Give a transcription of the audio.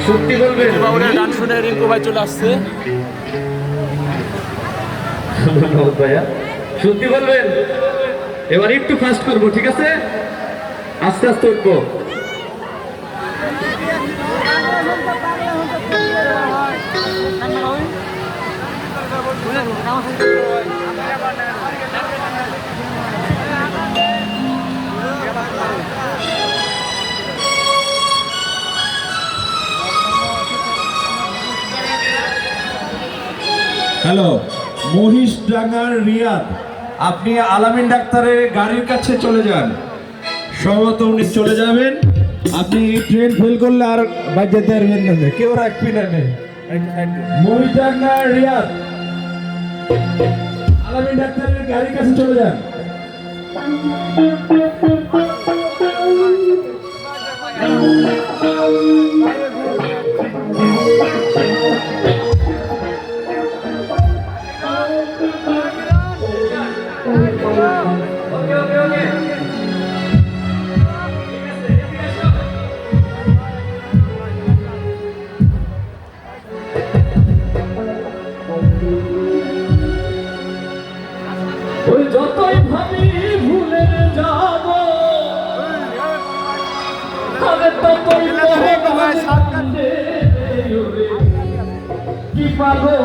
সত্যি বলবেন বাবুরের গান শুনে রিঙ্কু ভাই চলে আসছে। ভাইয়া সত্যি বলবেন, এবার একটু ফাস্ট করবো, ঠিক আছে? আস্তে আস্তে উঠবো। হ্যালো, মহিষডাঙ্গার রিয়াদ, আপনি আলামিন ডাক্তারের গাড়ির কাছে চলে যান। সম্ভবত উনি চলে যাবেন। আপনি ট্রেন ফেল করলে আর বাজে পারবেন না, কেউ রাখবি না। মহিষডাঙ্গার রিয়াদ, আলামিন ডাক্তারের গাড়ির কাছে চলে যান। যতই ভাবি ভুলে যাব, ততই কি পাবো